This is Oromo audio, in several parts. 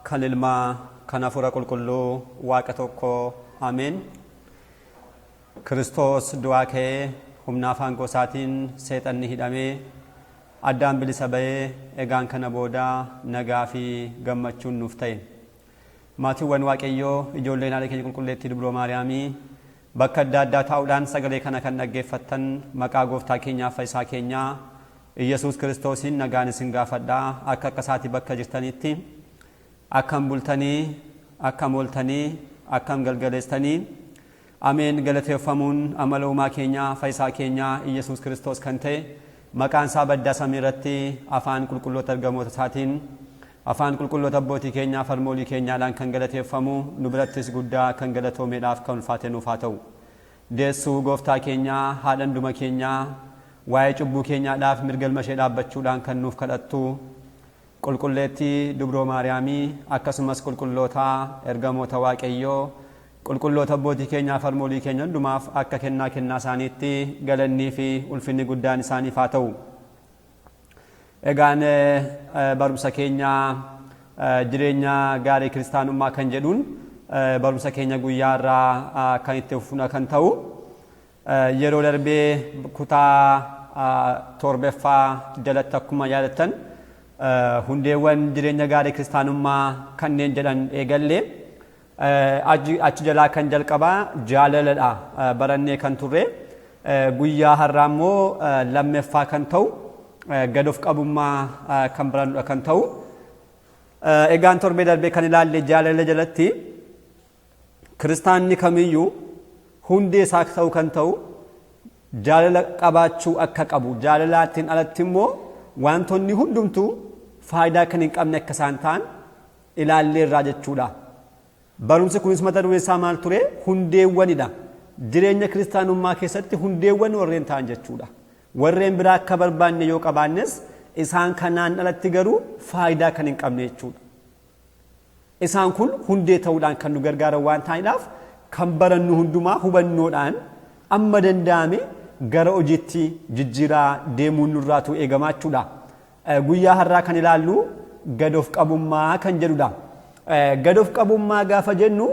kan ilmaa kan hafuura qulqulluu waaqa tokko ameen. Kiristoos du'aa ka'ee humna afaan goosaatiin seexanni hidhamee addaan bilisa ba'ee egaan kana booda nagaa fi gammachuun nuuf ta'e. Maatiiwwan Waaqayyoo ijoolleen haadha keenya qulqulleettii Dubroo Maariyaamii bakka adda addaa taa'uudhaan sagalee kana kan dhaggeeffattan maqaa gooftaa keenyaa fayyisaa keenyaa Iyesuus Kiristoosiin nagaan isin gaafadhaa. Akka isaatii bakka jirtanitti akkam bultanii akkam ooltanii akkam galgaleessanii ameen. Galateeffamuun amala uumaa keenyaa fayyisaa keenyaa Iyesuus Kiristoos kan ta'e maqaan isaa baddaa samii irratti afaan qulqulloota ergamoota isaatiin afaan qulqulloota abbootii keenyaa farmoolii keenyaadhaan kan galateeffamu nu birattis guddaa kan galatoomeedhaaf kan ulfaate nuuf haa ta'u. Deessuu gooftaa keenyaa haadhanduma keenyaa waa'ee cubbuu keenyaadhaaf mirgalma ishee dhaabbachuudhaan kan nuuf kadhattu qulqulleettii Dubroo Maariyaamii akkasumas qulqulloota ergamoota Waaqayyoo qulqulloota abbootii keenyaa farmoolii keenya hundumaaf akka kennaa isaaniitti galannii fi ulfinni guddaan isaaniif haa ta'u. Egaan barumsa keenyaa jireenya gaarii kiristaanummaa kan jedhuun barumsa keenya guyyaa irraa kan itti fufna kan ta'u. Yeroo darbee kutaa torbaffaa jalatti akkuma yaadattan hundeewwan jireenya gaarii kiristaanummaa kanneen jedhan eegallee achi jalaa kan jalqabaa jaalaladha barannee kan turre. Guyyaa har'aa immoo lammeeffaa kan ta'u gad of qabummaa kan barannudha kan ta'u. Egaan torbee darbee kan ilaalle jaalala jalatti kiristaanni kamiyyuu hundee isaa ta'uu kan ta'u jaalala qabaachuu akka qabu, jaalalaatiin alatti immoo wantoonni hundumtuu faayidaa kan hin qabne akka isaan ta'an ilaallee irraa jechuudha. Barumsi kunis mata dureen isaa maal ture? Hundeewwanidha. Jireenya kiristaanummaa keessatti hundeewwan warreen ta'an jechuudha. Warreen biraa akka barbaanne yoo qabaannes isaan kanaan alatti garuu faayidaa kan hin qabne jechuudha. Isaan kun hundee ta'uudhaan kan nu gargaaran waan ta'aniidhaaf kan barannu hundumaa hubannoodhaan amma danda'ame gara hojiitti jijjiiraa deemuun nurraatu eegamaa jechuudha. Guyyaa har'aa kan ilaallu gad of qabummaa kan jedhudha. Gad of qabummaa gaafa jennu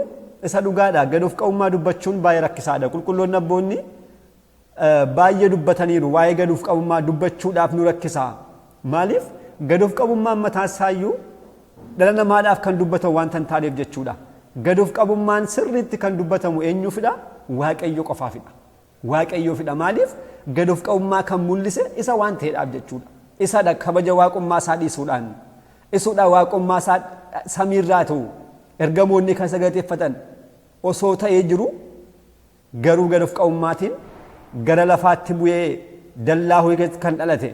isa dhugaadha. Gad of qabummaa dubbachuun baay'ee rakkisaadha. Qulqulloonni abboonni baay'ee dubbataniiru waa'ee gad of qabummaa dubbachuudhaaf nu rakkisa. Maaliif? Gad of qabummaan mataa isaayyuu dhala namaadhaaf kan dubbatamu waan tan taaneef jechuudha. Gad of qabummaan sirriitti kan dubbatamu eenyuufidha? Waaqayyo qofaafidha. Waaqayyoofidha. Maaliif? Gad of qabummaa kan mul'ise isa waan ta'eedhaaf jechuudha. Isadha kabaja waaqummaa isaa dhiisuudhaan. Isudha waaqummaa isaa samiirraa ta'u ergamoonni kan sagalateeffatan osoo ta'ee jiru garuu gad of qabummaatiin gara lafaatti bu'ee dallaa horii kan dhalate.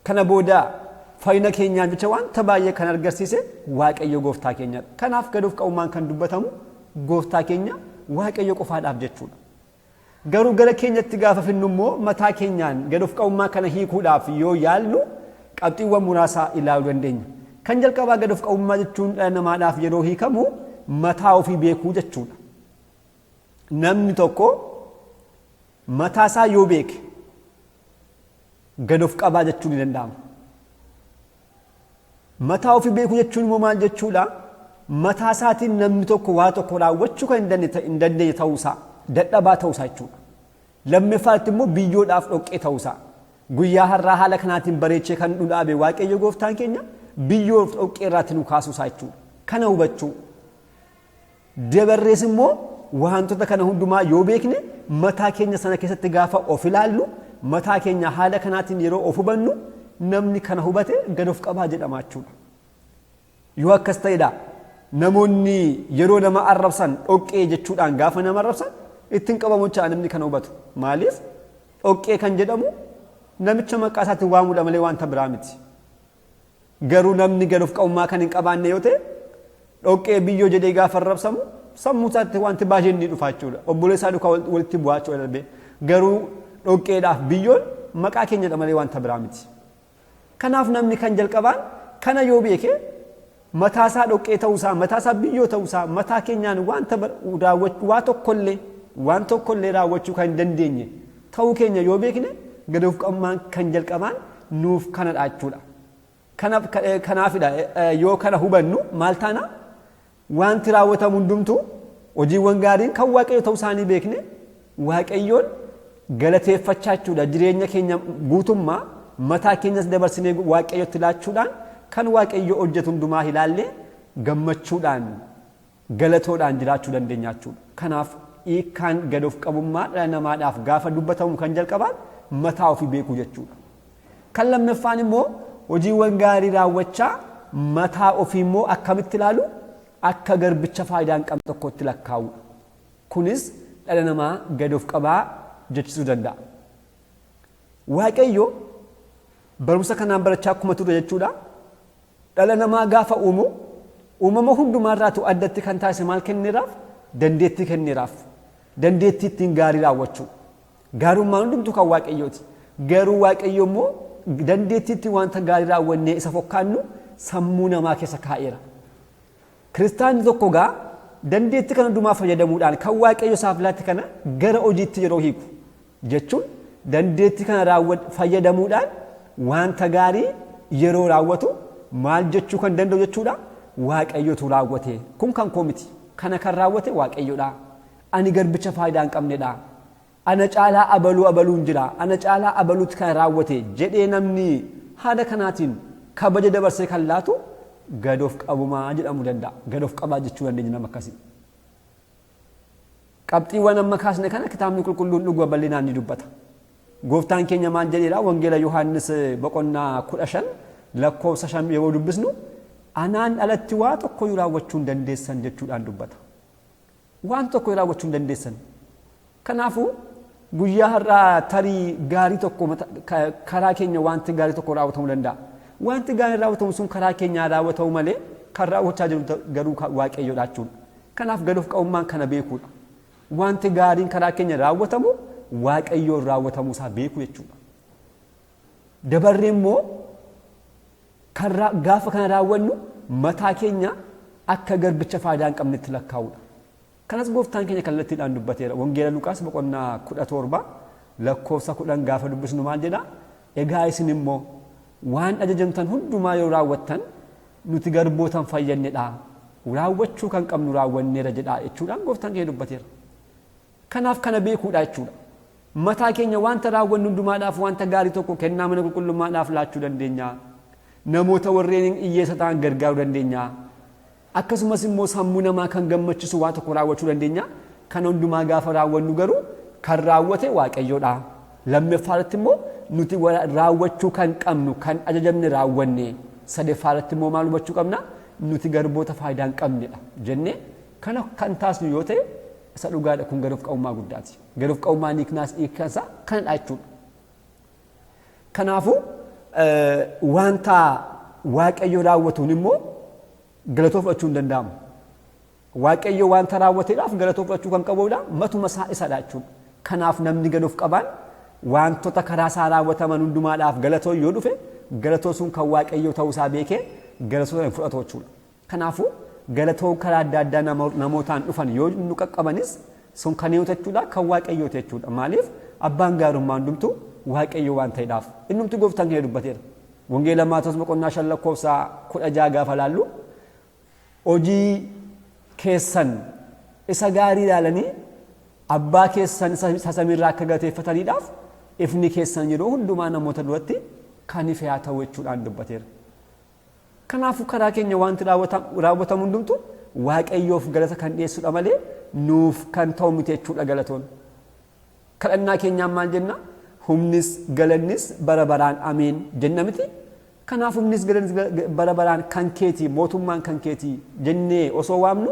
Kana booda fayyina keenyaan jecha wanta baay'ee kan agarsiise Waaqayyo gooftaa keenyadha. Kanaaf gad of qabummaan kan dubbatamu gooftaa keenya Waaqayyo qofaadhaaf jechuudha. Garuu gara keenyatti gaafa finnu immoo mataa keenyaan gad of qabummaa kana hiikuudhaaf yoo yaallu qabxiiwwan muraasaa ilaaluu dandeenya. Kan jalqabaa gad of qabummaa jechuun dhala namaadhaaf yeroo hiikamu mataa ofii beekuu jechuudha. Namni tokko mataa isaa yoo beeke gad of qabaa jechuun ni danda'ama. Mataa ofii beekuu jechuun immoo maal jechuudha? Mataa isaatiin namni tokko waa tokko raawwachuu kan hin dandeenye ta'uusaa, dadhabaa ta'uusaa jechuudha. Lammaffaatti immoo biyyoodhaaf dhoqqee ta'uusaa. Guyyaa har'aa haala kanaatiin bareechee kan nu dhaabe Waaqayyo gooftaan keenya biyyoo dhoqqee irraatti nu kaasuusaa jechuudha. Kana hubachuu. Dabarrees immoo wantoota kana hundumaa yoo beekne mataa keenya sana keessatti gaafa of ilaallu mataa keenya haala kanaatiin yeroo of hubannu namni kana hubate gad of qabaa jedhama jechuudha. Yoo akkas ta'edha namoonni yeroo nama arrabsan dhoqqee jechuudhaan gaafa nama arrabsan ittiin qabamu jecha namni kana hubatu. Maaliif? Dhoqqee kan jedhamu namicha maqaa isaatiin waamuudha malee wanta biraa miti. Garuu namni gad of qabummaa kan hin qabaanne yoo ta'e dhoqqee biyyoo jedhee gaafa arrabsamu sammuu isaatti wanti baay'een ni dhufa jechuudha. Obboleessaa duukaa walitti bu'aa jechuudha. Garuu dhoqqeedhaaf biyyoon maqaa keenyadha malee wanta biraa miti. Kanaaf namni kan jalqabaan kana yoo beeke mataa isaa dhoqqee ta'uusaa, mataa isaa biyyoo ta'uusaa, mataa keenyaan waan tokkollee raawwachuu kan hin dandeenye ta'uu keenya yoo beekne gad of qabummaan kan jalqabaan nuuf kanadha jechuudha. kanaafidha yoo kana hubannu maal taana wanti raawwatamu hundumtu hojiiwwan gaariin kan waaqayyo ta'uu isaanii beekne waaqayyoon galateeffachaa jechuudha jireenya keenya guutummaa mataa keenyas dabarsinee waaqayyotti laachuudhaan kan waaqayyo hojjetu hundumaa ilaallee gammachuudhaan galatoodhaan jiraachuu dandeenya jechuudha. Kanaaf hiikkaan gad of qabummaa dhala namaadhaaf gaafa dubbatamu kan jalqabaan mataa ofii beekuu jechuudha. Kan lammaffaan immoo hojiiwwan gaarii raawwachaa mataa ofii immoo akkamitti ilaalu akka garbicha faayidaa hin qabne tokkotti lakkaa'udha. Kunis dhala namaa gad of qabaa jechisuu danda'a. Waaqayyo barumsa kanaan barachaa akkuma ture jechuudha. Dhala namaa gaafa uumu uumama hundumaarraatu addatti kan taasise maal kenneeraaf dandeettii kenneeraaf dandeettii ittiin gaarii raawwachuu gaarummaan hundumtu kan waaqayyooti. Garuu waaqayyo immoo dandeettii ittiin wanta gaarii raawwannee isa fokkaannu sammuu namaa keessa kaa'eera. Kiristaanni tokko gaa dandeettii kana hundumaa fayyadamuudhaan kan waaqayyo isaaf laate kana gara hojiitti yeroo hiiku jechuun dandeettii kana fayyadamuudhaan wanta gaarii yeroo raawwatu maal jechuu kan danda'u jechuudha. Waaqayyotu raawwate kun kan koo miti kana kan raawwate waaqayyodha. Ani garbicha faayidaa hin qabnedha. Ana caalaa abaluun jira. Ana caalaa abaluutti kan raawwate jedhee namni haala kanaatiin kabaja dabarsee kan laatu gad of qabumaa jedhamuu danda'a. Gad of qabaa jechuu dandeenya nama akkasii. Qabxiiwwan amma kaasne kana kitaabni qulqulluun dhuguma bal'inaan ni dubbata. Gooftaan keenya maal jedheedha wangeela Yohaannis boqonnaa 15 lakkoofsa 5 yoo dubbisnu anaan alatti waa tokko raawwachuu hin dandeessan jechuudhaan dubbata. Waan tokko raawwachuu hin dandeessan. Kanaafuu guyyaa har'aa tarii gaarii tokko karaa keenya wanti gaarii tokko raawwatamuu danda'a. Wanti gaarii raawwatamu sun karaa keenyaa raawwatamu malee kan raawwachaa jiru garuu waaqayyoodha jechuudha. Kanaaf gad of qabummaan kana beekuudha. Wanti gaariin karaa keenya raawwatamu waaqayyoon raawwatamuu isaa beeku jechuudha. Dabarree immoo gaafa kana raawwannu mataa keenya akka garbicha faayidaa hin qabnetti lakkaa'uudha. Kanas gooftaan keenya kallattiidhaan dubbateera. Wangeela Luqaas boqonnaa 17 lakkoofsa 10 gaafa dubbisnu maal jedha? Egaa isin immoo waan ajajamtan hundumaa yoo raawwattan nuti garbootan fayyannedha. Raawwachuu kan qabnu raawwanneera jedha jechuudhaan gooftaan keenya dubbateera. Kanaaf kana beekuudha jechuudha. Mataa keenya wanta raawwannu hundumaadhaaf wanta gaarii tokko kennaa mana qulqullummaadhaaf laachuu dandeenya. Namoota warreen hiyyeessa ta'an gargaaruu dandeenya. Akkasumas immoo sammuu namaa kan gammachiisu waa tokko raawwachuu dandeenya. Kan hundumaa gaafa raawwannu garuu kan raawwate waaqayyoodha. Lammaffaarratti immoo nuti raawwachuu kan qabnu kan ajajamne raawwanne. Sadaffaarratti immoo maal hubachuu qabna? Nuti garboota faayidaa hin qabnedha jennee kana kan taasnu yoo ta'e isa dhugaadha. Kun gad of qabummaa guddaati. Gad of qabummaan hiikkansa kanadha jechuudha. Kanaafuu wanta waaqayyo raawwatuun immoo galatoofachuu hin danda'amu. Waaqayyo wanta raawwateedhaaf galatoofachuu kan qabuudha matuma isaa isadha jechuudha. Kanaaf namni gad of qabaan wantoota karaa isaa raawwataman hundumaadhaaf galatoo yoo dhufe galatoo sun kan waaqayyo ta'uu isaa beekee galatoo sana fudhatu jechuudha. Kanaafuu galatoo karaa adda addaa namootaan dhufan yoo nu qaqqabanis sun kan yoo jechuudha kan waaqayyo jechuudha. Maaliif abbaan gaarummaa hundumtu waaqayyo waan ta'eedhaaf innumti gooftaan keenya dubbateera. Wangeela Maatewos boqonnaa 5 lakkoofsa 16 gaafa laallu hojii keessan isa gaarii ilaalanii abbaa keessan isa samiirraa akka galateeffataniidhaaf ifni keessan yeroo hundumaa namoota duratti kan ife haa ta'u jechuudhaan dubbateera. Kanaafuu karaa keenya wanti raawwatamu hundumtu waaqayyoof galata kan dhiyeessuudha malee nuuf kan ta'u miti jechuudha galatoon. Kadhannaa keenyaan maal jenna? Humnis galannis bara baraan ameen jenna miti. Kanaaf humnis galannis bara baraan kan keetii mootummaan kan keetii jennee osoo waamnu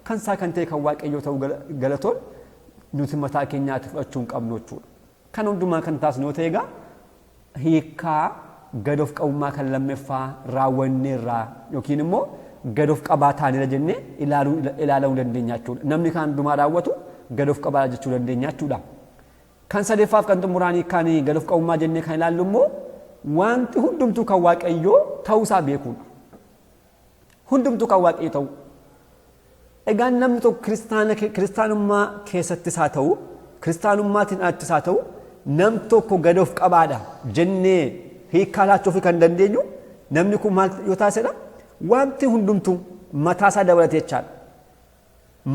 kan isaa kan ta'e kan waaqayyoo ta'u galatoon nuti mataa keenyaatti fudhachuu hin qabnu jechuudha. Kan hundumaa kan taasisnu yoo ta'e egaa hiikkaa gad of qabummaa kan lammaffaa raawwanneerraa yookiin immoo gad of qabaa taanira jennee ilaaluu dandeenya jechuudha. Namni kan hundumaa raawwatu gad of qabaa jechuu dandeenya jechuudha. Kan sadeffaaf kan xumuraan hiikkaan gad of qabummaa jennee kan ilaallu immoo wanti hundumtuu kan waaqayyoo ta'uusaa beekuudha. Hundumtuu kan waaqayyoo ta'u. Egaa namni tokko kiristaanummaa keessattis haa ta'u kiristaanummaatiin alattis haa ta'u nam tokko gad of qabaadha jennee hiikkaa laachuu kan dandeenyu namni kun maal yoo taasedha wanti hundumtuu mataasaa dabalatee jechaadha.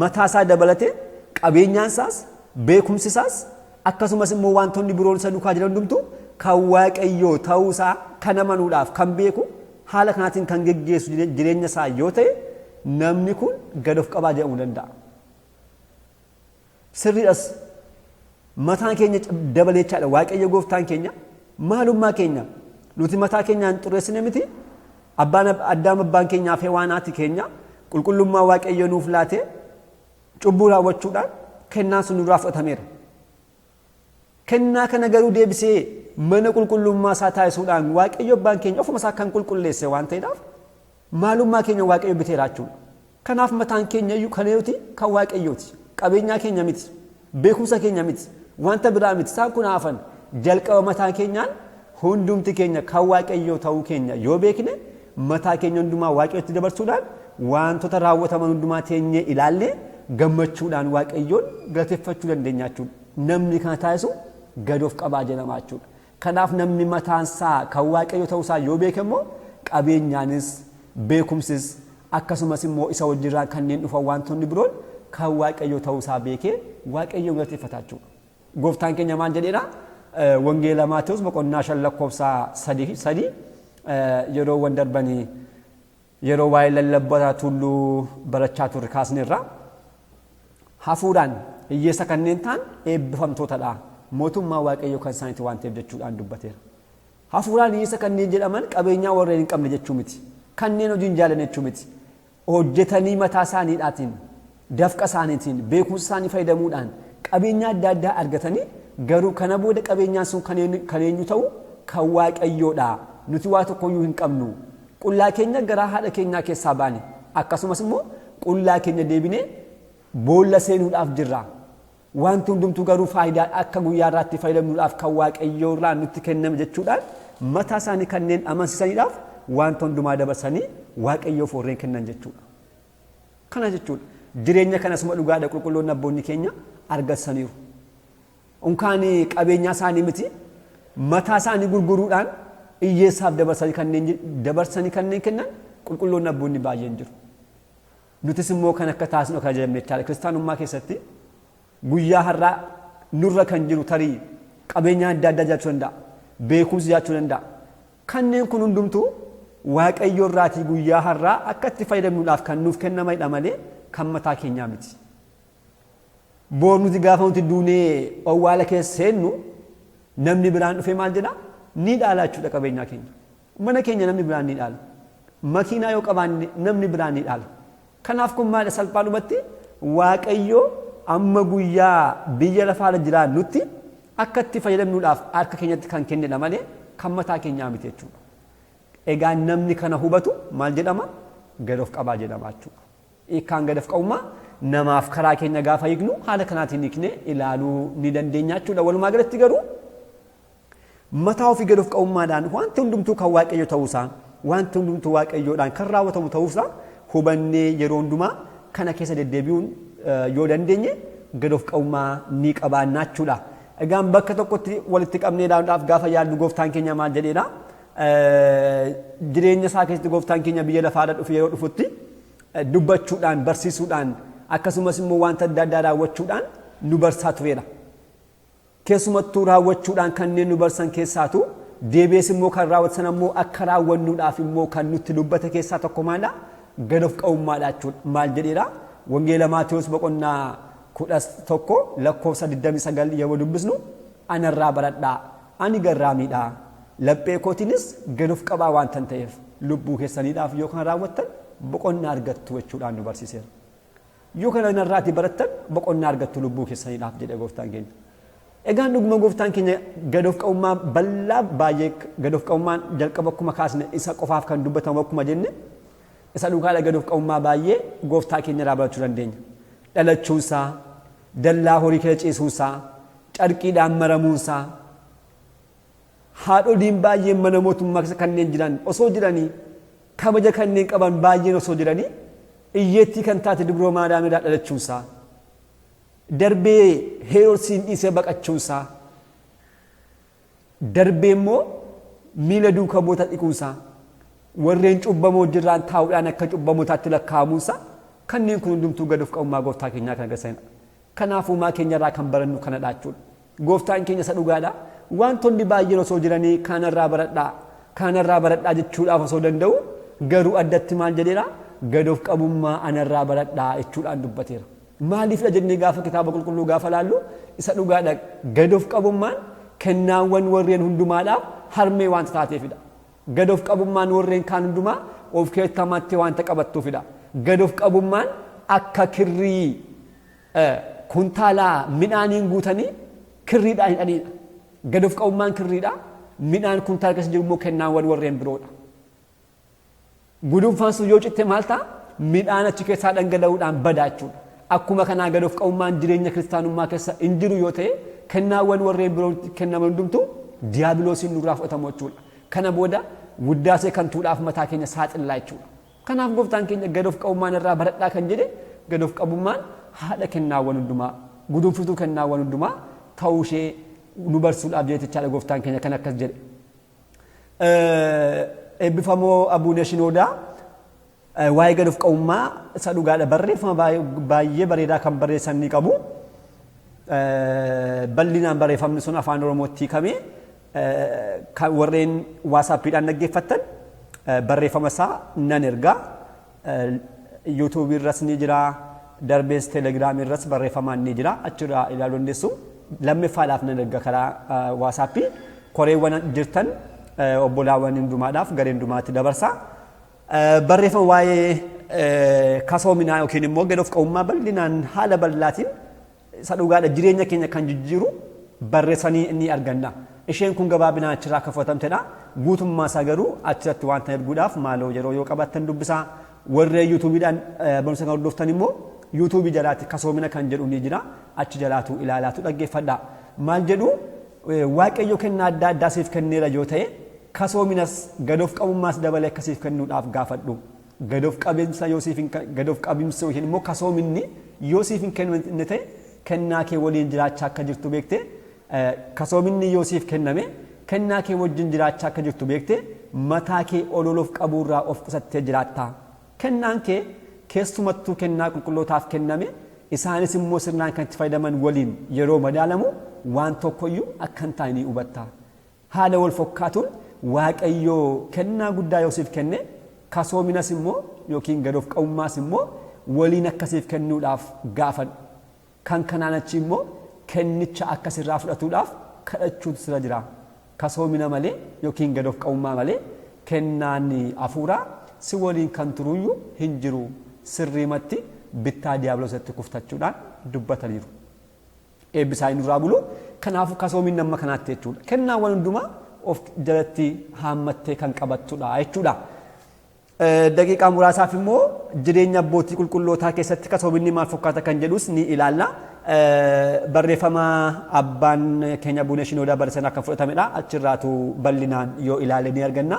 Mataasaa dabalatee qabeenyaansaas beekumsisaas akkasumas immoo wantoonni biroon isa duukaa jiran hundumtuu kan waaqayyoo ta'uusaa kan amanuudhaaf kan beeku haala kanaatiin kan geggeessu jireenya isaa yoo ta'e namni kun gad of qabaa jedhamuu danda'a. Sirriidhas mataan keenya dabalee jechaadha waaqayyo gooftaan keenya maalummaa keenya nuti mataa keenyaan xureessine miti addaam abbaan keenyaa fi Hewaanaati keenya qulqullummaa waaqayyo nuuf laatee cubbuu raawwachuudhaan kennaan sun nurraa fudhatameera. Kennaa kana garuu deebisee mana qulqullummaa isaa taasisuudhaan waaqayyo abbaan keenya ofuma isaa kan qulqulleesse waan ta'eedhaaf maalummaa keenya waaqayyo biteera jechuudha. Kanaaf mataan keenya iyyuu kan eeyuti kan waaqayyooti. Qabeenyaa keenya miti, beekumsa keenya miti, wanta biraa miti. Isaan kun hafan jalqaba mataa keenyaan hundumti keenya kan waaqayyoo ta'uu keenya yoo beekne mataa keenya hundumaa waaqayyotti dabarsuudhaan wantoota raawwataman hundumaa teenyee ilaallee gammachuudhaan waaqayyoon galateeffachuu dandeenya jechuudha. Namni kana taasisu gad of qabaa jedhama jechuudha. Kanaaf namni mataansaa kan waaqayyo ta'uusaa yoo beeke immoo qabeenyaanis beekumsis akkasumas immoo isa wajjirraa kanneen dhufan wantoonni biroon kan waaqayyo ta'uusaa beekee waaqayyoon galateeffata jechuudha. Gooftaan keenya maal jedheedha? Wangeela Maatewos boqonnaa 5:3 yeroo wan darbanii yeroo waa'ee lallabbata tulluu barachaa turre kaasneerra hafuudhaan hiyyeessa kanneen ta'an eebbifamtootadha. Mootummaa waaqayyo kan isaaniiti waan ta'eef jechuudhaan dubbateera. Hafuuraan hiyyeessa kanneen jedhaman qabeenyaa warreen hin qabne jechuu miti. Kanneen hojii hin jaallanne jechuu miti. Hojjetanii mataa isaaniidhaatiin dafqa isaaniitiin beekumsa isaanii fayyadamuudhaan qabeenya adda addaa argatanii garuu kana booda qabeenyaan sun kan eenyu ta'u kan waaqayyoodha. Nuti waa tokkoyyuu hin qabnu. Qullaa keenya garaa haadha keenyaa keessaa baane akkasumas immoo qullaa keenya deebinee boolla seenuudhaaf jirra. Wanti hundumtuu garuu faayidaa akka guyyaa irraatti fayyadamnuudhaaf kan waaqayyoo irraa nutti kenname jechuudhaan mataa isaanii kanneen amansiisaniidhaaf wanta hundumaa dabarsanii waaqayyoof warreen kennan jechuudha. Kana jechuudha. Jireenya kanasuma dhugaadha qulqulloonni abboonni keenya argatsaniiru. Unkaan qabeenyaa isaanii miti mataa isaanii gurguruudhaan hiyyeessaaf dabarsanii kanneen kennan qulqulloonni abboonni baay'een jiru. Nutis immoo kan akka taasisnu akka jedhamne jechaadha. Kiristaanummaa keessatti guyyaa har'aa nurra kan jiru tarii qabeenya adda addaa jiraachuu danda'a. Beekumsi jiraachuu danda'a. Kanneen kun hundumtuu waaqayyo irraatii guyyaa har'aa akka itti fayyadamnuudhaaf kan nuuf kennamadha malee kan mataa keenyaa miti. Boor nuti gaafa nuti duunee awwaala keessa seennu namni biraan dhufee maal jedhaa? Ni dhaala jechuudha qabeenyaa keenya. Mana keenya namni biraan ni dhaala. Makiinaa yoo qabaanne namni biraan ni dhaala. Kanaaf kun maal salphaadhumatti waaqayyo amma guyyaa biyya lafaarra jiraannutti akka itti fayyadamnuudhaaf harka keenyatti kan kennedha malee kan mataa keenyaa miti jechuudha. Egaa namni kana hubatu maal jedhama? Gad of qabaa jedhama jechuudha. Hiikkaan gad of qabummaa namaaf karaa keenya gaafa hiiknu haala kanaatiin hiiknee ilaaluu ni dandeenya jechuudha. Walumaa galatti garuu mataa ofii gad of qabummaadhaan wanti hundumtuu kan waaqayyo ta'uusaa wanti hundumtuu waaqayyoodhaan kan raawwatamu ta'uusaa hubannee yeroo hundumaa kana keessa deddeebi'uun yoo dandeenye gad of qabummaa ni qabaannaa jechuudha. Egaan bakka tokkotti walitti qabnee ilaaluudhaaf gaafa yaaddu gooftaan keenya maal jedheedha? Jireenya isaa keessatti gooftaan keenya biyya lafaadha dhufe yeroo dhufutti dubbachuudhaan barsiisuudhaan akkasumas immoo wanta adda addaa raawwachuudhaan nu barsaa tureera. Keessumattuu raawwachuudhaan kanneen nu barsan keessaatu deebi'ees immoo kan raawwatan immoo akka raawwannuudhaaf immoo kan nutti dubbate keessaa tokko maaldha? Gad of qabummaadha jechuudha. Maal jedheedha? Wangeela Maatewos boqonnaa 11:29 yeroo dubbisnu anarraa baradhaa ani garraamiidha. Laphee kootiinis gad of qabaa waan ta'eef lubbuu keessaniidhaaf yoo kan raawwattan boqonnaa argattu jechuudhaan nu barsiiseera. Yoo kana narraati barattan boqonnaa argattu lubbuu keessaniidhaaf jedhe gooftaan keenya. Egaan dhuguma gooftaan keenya gad of qabummaa bal'aa baay'ee gad of qabummaan jalqaba akkuma kaasne isa qofaaf kan dubbatamu akkuma jenne isa dhugaadha gad of qabummaa baay'ee gooftaa keenya irraa barachuu dandeenya. Dhalachuunsaa, dallaa horii keessa ciisuunsaa, carqiidhaan maramuunsaa, haadholiin baay'een mana mootummaa keessa kanneen jiran osoo jiranii kabaja kanneen qaban baay'een osoo jiranii iyyeettii kan taate dubroo maadaamirraa dhalachuunsaa, darbee heerosiin dhiisee baqachuunsaa, darbee immoo miila duukaa boota dhiquunsaa, warreen cubbamoo jirraan taa'uudhaan akka cubbamootaatti lakkaa'amuunsa kanneen kun hundumtuu gad of qabummaa gooftaa keenyaa kan agarsiisanidha. Kanaafuu maa keenyarraa kan barannu kanadha jechuudha. Gooftaan keenya isa dhugaadha. Wantoonni baay'een osoo jiranii kanarraa baradhaa jechuudhaaf osoo danda'u garuu addatti maal jedheera gad of qabummaa anarraa baradhaa jechuudhaan dubbateera. Maaliifidha jennee gaafa kitaaba qulqulluu gaafa laallu isa dhugaadha gad of qabummaan kennaawwan warreen hundumaadhaaf harmee wanta taateefidha. Gad of qabummaan warreen kaan hundumaa of keessatti hamattee wanta qabattuufidha. Gad of qabummaan akka kirrii kuntaalaa midhaaniin guutanii kirriidhaan hidhaniidha. Gad of qabummaan kirriidha. Midhaan kuntaala keessa jiru immoo kennaawwan warreen biroodha. Gudunfaan sun yoo citte maal ta'a? Midhaan achi keessaa dhangala'uudhaan badaa jechuudha. Akkuma kanaa gad of qabummaan jireenya kiristaanummaa keessa hin jiru yoo ta'e kennaawwan warreen biroo kennaman hundumtuu diiyaabiloosiin nurraa fudhatamu jechuudha. Kana booda wuddaasee kan tuudhaaf mataa keenya saaxillaa jechuudha. Kanaaf gooftaan keenya gad of qabummaan irraa baradhaa kan jedhe gad of qabummaan haadha kennaawwan hundumaa gudunfituu kennaawwan hundumaa ta'uu ishee nu barsiisuudhaaf jechaadha gooftaan keenya kan akkas jedhe. Eebbifamoo Abuune Shinoodaa waa'ee gad of qabummaa isa dhugaadha barreeffama baay'ee bareedaa kan barreessan ni qabu. Bal'inaan barreeffamni sun afaan Oromootti hiikamee kan warreen waasaappiidhaan dhaggeeffattan barreeffama isaa nan ergaa yuutuubii irras ni jira darbees teelegiraamii irras barreeffamaan ni jira achirraa ilaaluu dandeessu. Lammaffaadhaaf nan erga karaa waasaappii koreewwan jirtan obbolaawwan hundumaadhaaf garee hundumaatti dabarsa. Barreeffama waa'ee kasoominaa yookiin immoo gad of qabummaa bal'inaan haala bal'aatiin isa dhugaadha jireenya keenya kan jijjiiru barreessanii ni arganna. Isheen kun gabaabinaan achirraa akka fudhatamtedha. Guutummaa isaa garuu achirratti wanta erguudhaaf maaloo yeroo yoo qabattan dubbisaa. Warreen yuutuubiidhaan barumsa kan hordoftan immoo yuutuubii jalaatti kasoomina kan jedhu ni jira. Achi jalaatu ilaalaatu dhaggeeffadha. Maal jedhu waaqayyo kennaa adda addaa siif kenneera yoo ta'e kasoominas gad of qabummaas dabalee akkasiif kennuudhaaf gaafadhu. Gad of qabinsa yookiin immoo kasoominni yoo siif hin kennine ta'e kennaa kee waliin jiraachaa akka jirtu beekte kasoominni yoo siif kenname kennaa kee wajjin jiraachaa akka jirtu beekte mataa kee ololof qabuurraa of qusattee jiraatta. Kennaan kee keessumattuu kennaa qulqullootaaf kenname isaanis immoo sirnaan kan itti fayyadaman waliin yeroo madaalamu waan tokkoyyuu akka hin taane hubatta. Haala wal fakkaatuun waaqayyoo kennaa guddaa yoo siif kenne kasoominas immoo yookiin gad of qabummaas immoo waliin akkasiif kennuudhaaf gaafadhu. Kan kanaan achi immoo kennicha akkasirraa fudhatuudhaaf kadhachuutu sira jira. Kasoomina malee yookiin gad of qabummaa malee kennaan hafuuraa si waliin kan turuyyuu hin jiru. Sirriimatti bittaa diiyaabiloosatti kuftachuudhaan dubbataniiru. Eebbisaa inni irraa bulu kanaafuu kasoominni amma kanaatti jechuudha. Kennaawwan hundumaa of jalatti haammattee kan qabattudha jechuudha. Daqiiqaa muraasaaf immoo jireenya abbootii qulqullootaa keessatti kasoominni maal fakkaata kan jedhus ni ilaalla. Barreeffama abbaan keenya Abuune Shinoodaa barreessan akka fudhatamedha. Achirraatu bal'inaan yoo ilaale ni arganna.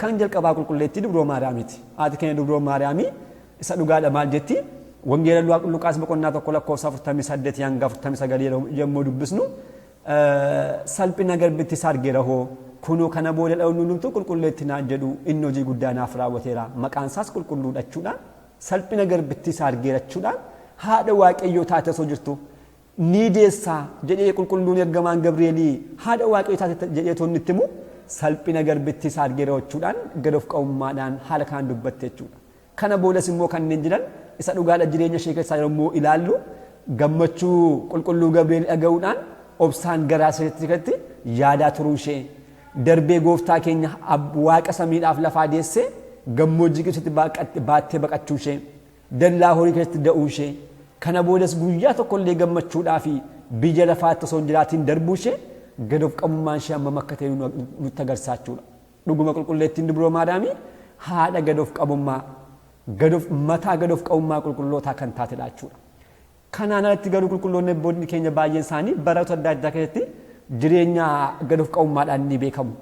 Kan jalqabaa qulqulleetti Dubroo Maariyaamiiti. Haati keenya Dubroo Maariyaamii isa dhugaadha maal jetti? Wangeela Luqaas boqonnaa 1 lakkoofsa 48 hanga 49 yommuu dubbisnu salphina garbittii isaa argeera hoo kunoo kana booda dha'uun hundumtuu qulqulleetti naan jedhu inni hojii guddaa naaf raawwateera. Maqaan isaas qulqulluudha jechuudhaan salphina garbittii isaa argeera jechuudhaan haadha waaqayyoo taate osoo jirtu ni deessaa jedhee qulqulluun ergamaan Gabri'eelii haadha waaqayyoo taate jedhee toonni itti himu salphina garbittii isaa argeera jechuudhaan gad of qabummaadhaan haala kanaan dubbatte jechuudha. Kana boodas immoo kanneen jiran isa dhugaadha jireenya ishee keessaa yommuu ilaallu gammachuu qulqulluu Gabri'eel dhaga'uudhaan obsaan garaa isheetti yaadaa turuu ishee darbee gooftaa keenya waaqa samiidhaaf lafaa deessee gammoojjii keessatti baattee baqachuu ishee dallaa horii keessatti da'uu ishee kana boodas guyyaa tokkollee gammachuudhaa fi biyya lafaatti osoo hin jiraatiin darbuu ishee gad of qabummaan ishee hammam akka ta'e nutti agarsiisaa jechuudha. Dhuguma qulqulleettiin Dubroo Maariyaamii haadha gad of qabummaa mataa gad of qabummaa qulqullootaa kan taatedha jechuudha. Kanaan alatti garuu qulqulloonni abboonni keenya baay'een isaanii baroota adda addaa keessatti jireenya gad of qabummaadhaan ni beekamu.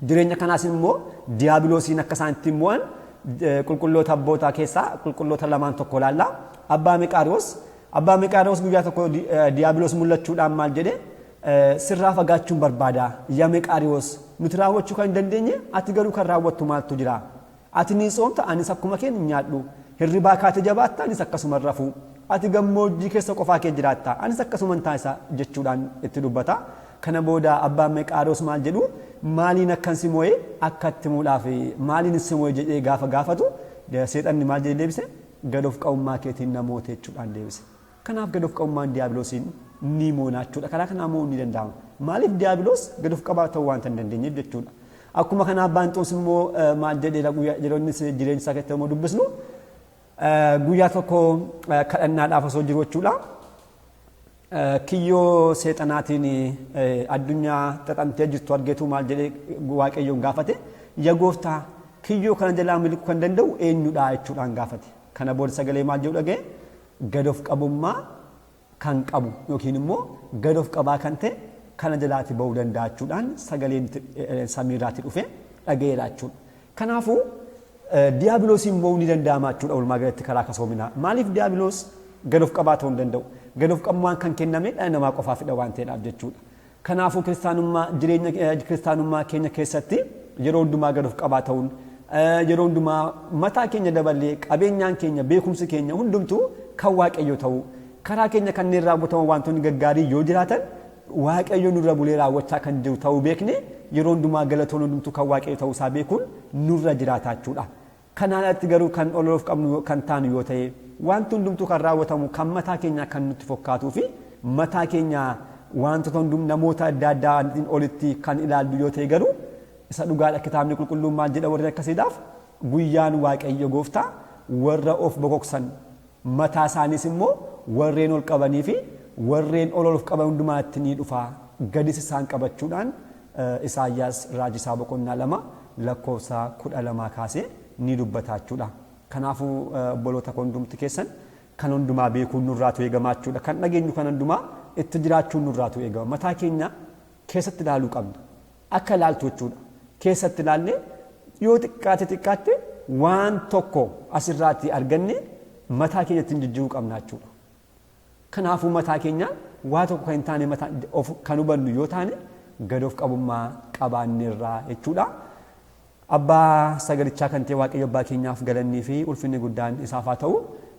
Jireenya kanaas immoo diiyaabiloosiin akka isaan ittiin mo'an qulqulloota abbootaa keessaa qulqulloota lamaan tokko ilaalla. Abbaa Meqaariyoos guyyaa tokko diiyaabiloos mul'achuudhaan maal jedhe sirraa fagaachuun barbaada yaa Meqaariyoos nuti raawwachuu kan hin dandeenye ati garuu kan raawwattu maaltu jira ati ni soomta anis akkuma kee ni nyaadhu hirribaa kaate jabaatta anis akkasuma rafu ati gammoojjii keessa qofaa kee jiraatta anis akkasuma taasisa jechuudhaan itti dubbata kana booda abbaan Meqaariyoos maal jedhu maaliin akkan si moo'ee akka itti muudhaaf maaliin si moo'ee jedhee gaafa gaafatu seexanni maal jedhee deebise gad of qabummaa keetiin namoota jechuudhaan deebise kanaaf gad of qabummaan diiyaabiloosiin ni moonachuudha karaa kanaa mo'uun ni danda'ama maaliif diiyaabiloos gad of qabaa ta'uu waan hin dandeenyeef jechuudha akkuma kana abbaan Xoos immoo maal jedheera guyyaa yeroonni jireenya isaa keessatti immoo dubbisnu guyyaa tokko kadhannaadhaaf osoo jiru jechuudha kiyyoo seexanaatiin addunyaa xaxamtee jirtu argeetu maal jedhee waaqayyoon gaafate yaa gooftaa kiyyoo kana jalaa miliquu kan danda'u eenyudha jechuudhaan gaafate kana booda sagalee maal jedhu dhaga'e gad of qabummaa kan qabu yookiin immoo gad of qabaa kan ta'e kana jalaati ba'uu danda'a jechuudhaan sagaleen samiirraatti dhufe dhaga'eera jechuudha. Kanaafuu diiyaabiloosiin ba'uu ni danda'ama jechuudha walumaa galatti karaa kasoominaa. Maaliif diiyaabiloos gad of qabaa ta'uu hin danda'u? Gad of qabummaan kan kenname dhala namaa qofaafidha waan ta'eedhaaf jechuudha. Kanaafuu jireenya kiristaanummaa keenya keessatti yeroo hundumaa gad of qabaa ta'uun yeroo hundumaa mataa keenya dabalee qabeenyaan keenya beekumsi keenya hundumtuu kan waaqayyo ta'u karaa keenya kanneen raawwataman wantoonni gaggaarii yoo jiraatan waaqayyo nurra bulee raawwachaa kan jiru ta'uu beekne yeroo hundumaa galatoon hundumtuu kan waaqayyo ta'uu isaa beekuun nurra jiraata jechuudha. Kanaan alatti garuu kan ololoof qabnu kan taanu yoo ta'e wanti hundumtuu kan raawwatamu kan mataa keenya kan nutti fokkaatuu fi mataa keenya wantoota namoota adda addaa olitti kan ilaallu yoo ta'e garuu isa dhugaadha kitaabni qulqulluun maal jedha warri akkasiidhaaf guyyaan waaqayyo gooftaa warra of bokoksan mataa isaaniis immoo warreen ol qabanii fi warreen ololoof qaban hundumaatti ni dhufa gadis isaan qabachuudhaan Isaayyaas raajisaa boqonnaa 2 lakkoofsa 12 kaasee ni dubbata jechuudha. Kanaafuu obboloota hundumti keessan kan hundumaa beekuun nurraatu eegamaa jechuudha. Kan dhageenyu kan hundumaa itti jiraachuun nurraatu eegama. Mataa keenya keessatti ilaaluu qabna. Akka ilaaltu jechuudha. Keessatti ilaallee yoo xiqqaate waan tokko asirraatti arganne mataa keenyatti jijjiiruu qabna jechuudha. Kanaafuu mataa keenya waa tokko kan hin taane kan hubannu yoo taane gad of qabummaa qabaanneerraa jechuudha. Abbaa sagalichaa kan ta'e waaqayyo abbaa keenyaaf galannii fi ulfinni guddaan isaaf haa ta'u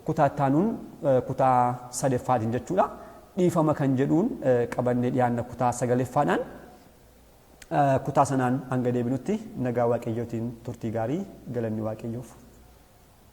kutaa ittaanuun kutaa sadeeffaatiin jechuudha. Dhiifama kan jedhuun qabannee dhiyaanna kutaa sagaleffaadhaan kutaa sanaan hanga deebinutti nagaa waaqayyootiin turtii gaarii galanni waaqayyoof.